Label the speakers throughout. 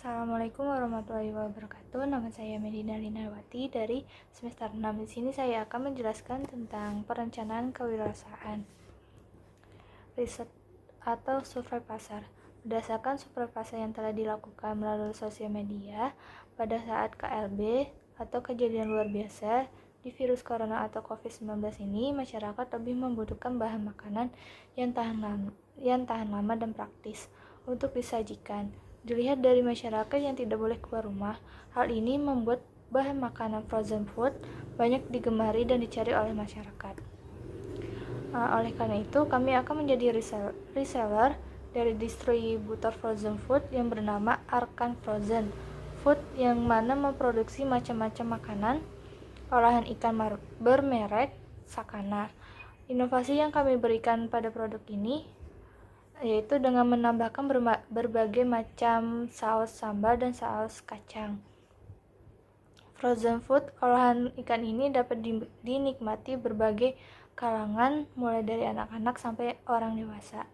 Speaker 1: Assalamualaikum warahmatullahi wabarakatuh. Nama saya Medina Linawati dari semester 6. Di sini saya akan menjelaskan tentang perencanaan kewirausahaan. Riset atau survei pasar. Berdasarkan survei pasar yang telah dilakukan melalui sosial media, pada saat KLB atau kejadian luar biasa di virus corona atau COVID-19 ini, masyarakat lebih membutuhkan bahan makanan yang tahan lama dan praktis untuk disajikan. Dilihat dari masyarakat yang tidak boleh keluar rumah, hal ini membuat bahan makanan frozen food banyak digemari dan dicari oleh masyarakat. Oleh karena itu, kami akan menjadi reseller dari distributor frozen food yang bernama Arkan Frozen Food, yang mana memproduksi macam-macam makanan olahan ikan bermerek Sakana. Inovasi yang kami berikan pada produk ini yaitu dengan menambahkan berbagai macam saus sambal dan saus kacang. Frozen food olahan ikan ini dapat dinikmati berbagai kalangan, mulai dari anak-anak sampai orang dewasa.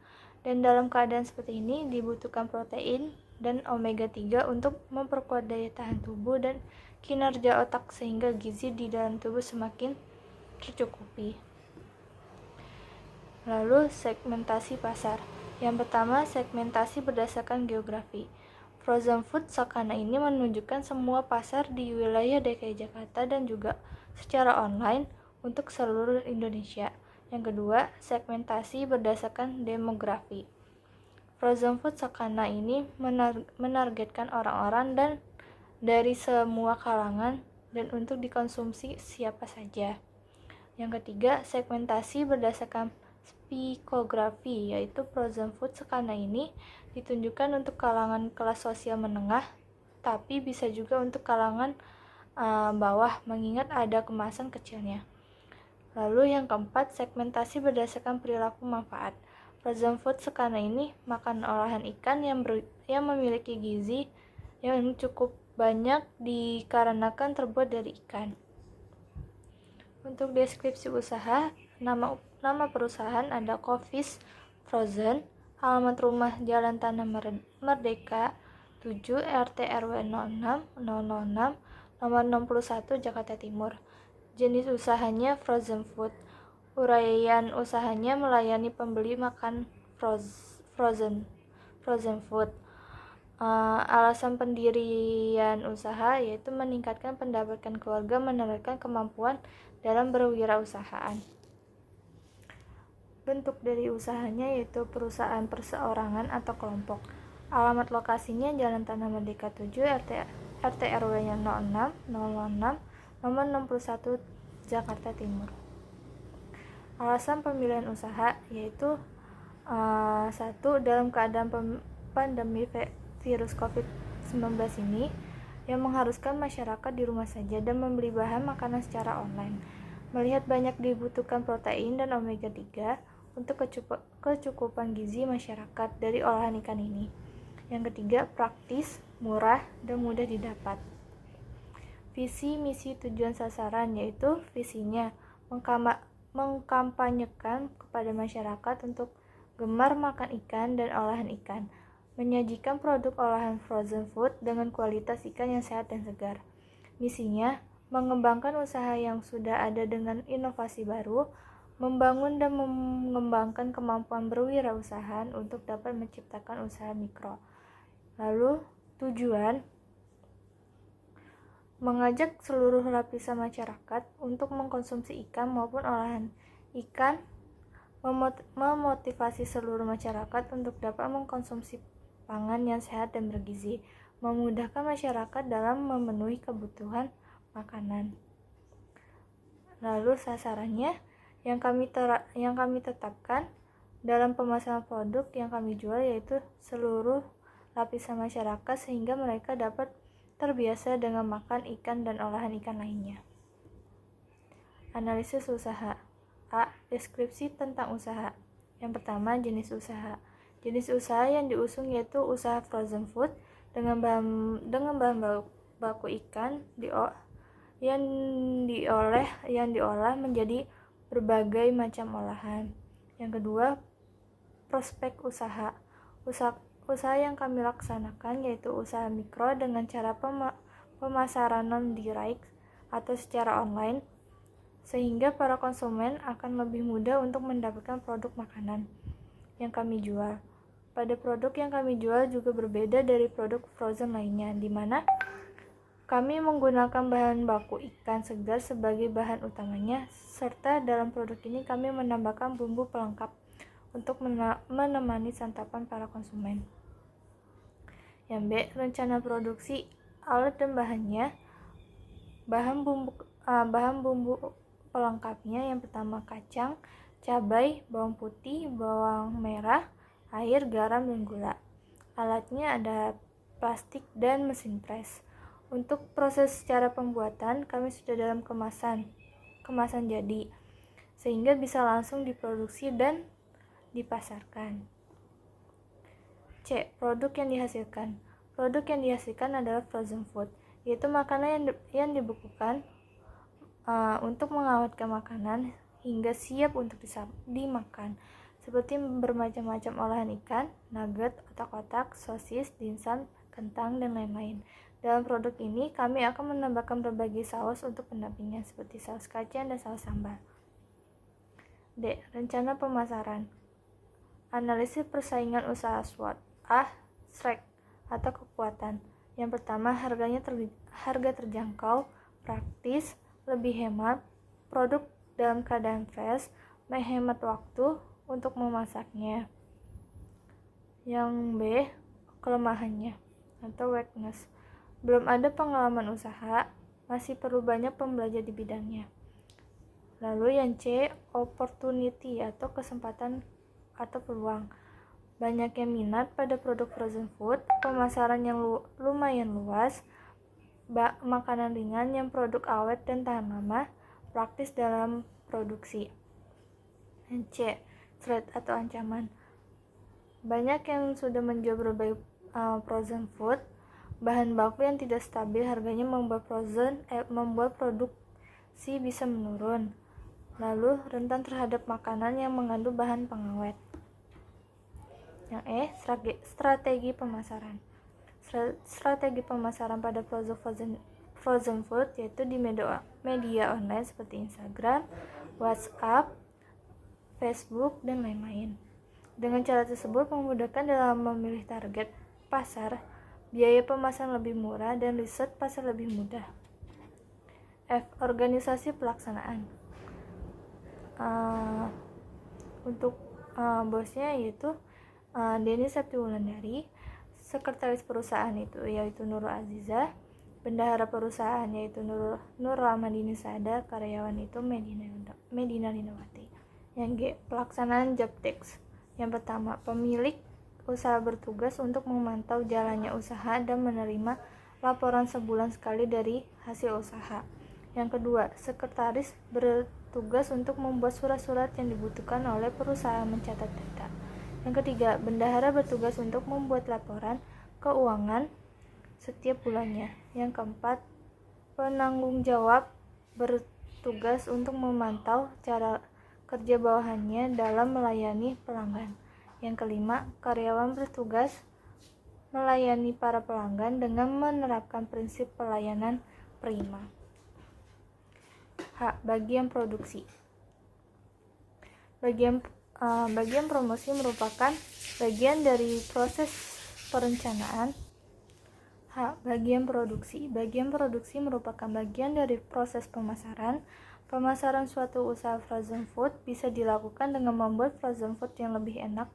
Speaker 1: Dan dalam keadaan seperti ini dibutuhkan protein dan omega 3 untuk memperkuat daya tahan tubuh dan kinerja otak, sehingga gizi di dalam tubuh semakin tercukupi. Lalu segmentasi pasar. Yang pertama, segmentasi berdasarkan geografi. Frozen food Sakana ini menunjukkan semua pasar di wilayah DKI Jakarta dan juga secara online untuk seluruh Indonesia. Yang kedua, segmentasi berdasarkan demografi. Frozen food Sakana ini menargetkan orang-orang dan dari semua kalangan dan untuk dikonsumsi siapa saja. Yang ketiga, segmentasi berdasarkan psikografi, yaitu frozen food Sakana ini ditunjukkan untuk kalangan kelas sosial menengah, tapi bisa juga untuk kalangan bawah, mengingat ada kemasan kecilnya. Lalu yang keempat, segmentasi berdasarkan perilaku manfaat. Frozen food Sakana ini makanan olahan ikan yang memiliki gizi yang cukup banyak dikarenakan terbuat dari ikan. Untuk deskripsi usaha, nama perusahaan ada Coffees Frozen, alamat rumah Jalan Tanah Merdeka 7 RT RW 06 006 nomor 61 Jakarta Timur. Jenis usahanya frozen food. Uraian usahanya melayani pembeli makan frozen food. Alasan pendirian usaha yaitu meningkatkan pendapatan keluarga, menerapkan kemampuan dalam berwirausahaan. Bentuk dari usahanya yaitu perusahaan perseorangan atau kelompok. Alamat lokasinya Jalan Tanah Merdeka 7 RT RW 06 006 nomor 61 Jakarta Timur. Alasan pemilihan usaha yaitu 1. Dalam keadaan pandemi virus COVID-19 ini yang mengharuskan masyarakat di rumah saja dan membeli bahan makanan secara online. Melihat banyak dibutuhkan protein dan omega 3 untuk kecukupan gizi masyarakat dari olahan ikan ini. Yang ketiga, praktis, murah, dan mudah didapat. Visi, misi, tujuan, sasaran, yaitu visinya mengkampanyekan kepada masyarakat untuk gemar makan ikan dan olahan ikan, menyajikan produk olahan frozen food dengan kualitas ikan yang sehat dan segar. Misinya, mengembangkan usaha yang sudah ada dengan inovasi baru, membangun dan mengembangkan kemampuan berwirausaha untuk dapat menciptakan usaha mikro. Lalu, tujuan, mengajak seluruh lapisan masyarakat untuk mengkonsumsi ikan maupun olahan ikan, memotivasi seluruh masyarakat untuk dapat mengkonsumsi pangan yang sehat dan bergizi, memudahkan masyarakat dalam memenuhi kebutuhan makanan. Lalu sasarannya yang kami tetapkan dalam pemasaran produk yang kami jual yaitu seluruh lapisan masyarakat, sehingga mereka dapat terbiasa dengan makan ikan dan olahan ikan lainnya. Analisis usaha. A. Deskripsi tentang usaha. Yang pertama, jenis usaha. Jenis usaha yang diusung yaitu usaha frozen food dengan bahan baku ikan yang diolah menjadi berbagai macam olahan. Yang kedua, prospek usaha. usaha yang kami laksanakan yaitu usaha mikro dengan cara pemasaran non-direct atau secara online, sehingga para konsumen akan lebih mudah untuk mendapatkan produk makanan yang kami jual. Pada produk yang kami jual juga berbeda dari produk frozen lainnya, di mana kami menggunakan bahan baku ikan segar sebagai bahan utamanya, serta dalam produk ini kami menambahkan bumbu pelengkap untuk menemani santapan para konsumen. Yang B, rencana produksi, alat dan bahannya. Bahan bumbu pelengkapnya yang pertama kacang, cabai, bawang putih, bawang merah, air, garam, dan gula. Alatnya ada plastik dan mesin pres. Untuk proses secara pembuatan, kami sudah dalam kemasan jadi, sehingga bisa langsung diproduksi dan dipasarkan. C. Produk yang dihasilkan. Produk yang dihasilkan adalah frozen food, yaitu makanan yang dibekukan untuk mengawetkan makanan hingga siap untuk dimakan, seperti bermacam-macam olahan ikan, nugget, otak-otak, sosis, dimsum, kentang, dan lain-lain. Dalam produk ini, kami akan menambahkan berbagai saus untuk pendampingnya, seperti saus kacang dan saus sambal. D. Rencana pemasaran. Analisis persaingan usaha SWOT. A. Strength atau kekuatan. Yang pertama, harga terjangkau, praktis, lebih hemat, produk dalam keadaan fresh, menghemat waktu untuk memasaknya. Yang B. Kelemahannya atau weakness. Belum ada pengalaman usaha, masih perlu banyak pembelajar di bidangnya. Lalu yang C, opportunity atau kesempatan atau peluang. Banyak yang minat pada produk frozen food, pemasaran yang lumayan luas, makanan ringan yang produk awet dan tahan lama, praktis dalam produksi. Yang C, threat atau ancaman. Banyak yang sudah menjual berbagai frozen food, bahan baku yang tidak stabil harganya membuat produksi bisa menurun. Lalu rentan terhadap makanan yang mengandung bahan pengawet. Yang E, strategi pemasaran. Strategi pemasaran pada frozen food yaitu di media online seperti Instagram, WhatsApp, Facebook, dan lain-lain. Dengan cara tersebut memudahkan dalam memilih target pasar, biaya pemasaran lebih murah, dan riset pasar lebih mudah. F. Organisasi pelaksanaan. Untuk bosnya yaitu Denny Septiwulandari, sekretaris perusahaan yaitu Nurul Aziza, bendahara perusahaan yaitu Nur Rahmadini Sada, karyawan itu Medina Lindawati. Yang G. Pelaksanaan job desk. Yang pertama, pemilik usaha bertugas untuk memantau jalannya usaha dan menerima laporan sebulan sekali dari hasil usaha. Yang kedua, sekretaris bertugas untuk membuat surat-surat yang dibutuhkan oleh perusahaan mencatat data. Yang ketiga, bendahara bertugas untuk membuat laporan keuangan setiap bulannya. Yang keempat, penanggung jawab bertugas untuk memantau cara kerja bawahannya dalam melayani pelanggan. Yang kelima, karyawan bertugas melayani para pelanggan dengan menerapkan prinsip pelayanan prima. H. Bagian produksi. Bagian promosi merupakan bagian dari proses perencanaan. H. Bagian produksi. Bagian produksi merupakan bagian dari proses pemasaran. Pemasaran suatu usaha frozen food bisa dilakukan dengan membuat frozen food yang lebih enak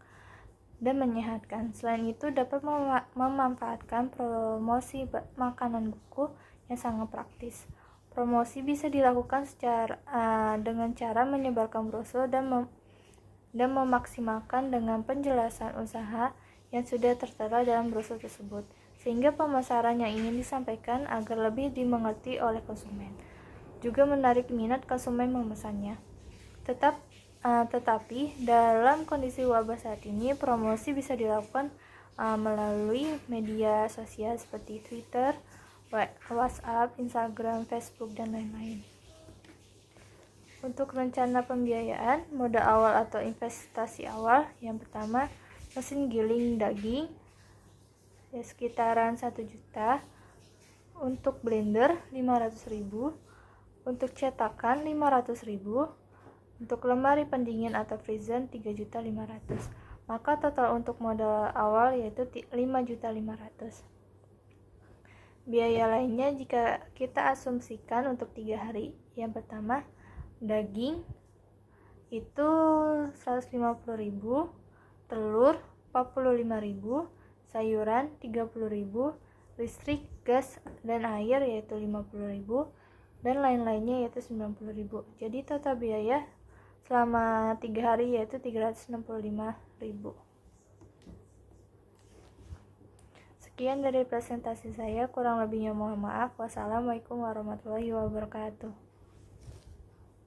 Speaker 1: dan menyehatkan. Selain itu, dapat memanfaatkan promosi makanan beku yang sangat praktis. Promosi bisa dilakukan dengan cara menyebarkan brosur dan memaksimalkan dengan penjelasan usaha yang sudah tertera dalam brosur tersebut, sehingga pemasaran yang ingin disampaikan agar lebih dimengerti oleh konsumen. Juga menarik minat konsumen memesannya. Tetapi dalam kondisi wabah saat ini, promosi bisa dilakukan melalui media sosial seperti Twitter, WhatsApp, Instagram, Facebook, dan lain-lain. Untuk rencana pembiayaan, modal awal atau investasi awal, yang pertama, mesin giling daging, ya sekitaran 1 juta. Untuk blender 500.000, untuk cetakan 500.000, untuk lemari pendingin atau freezer 3.500.000. Maka total untuk modal awal yaitu 5.500.000. Biaya lainnya jika kita asumsikan untuk 3 hari. Yang pertama, daging itu 150.000, telur 45.000, sayuran 30.000, listrik, gas, dan air yaitu 50.000, dan lain-lainnya yaitu 90.000. Jadi total biaya selama 3 hari yaitu 365.000. Sekian dari presentasi saya, kurang lebihnya mohon maaf. Wassalamualaikum warahmatullahi wabarakatuh.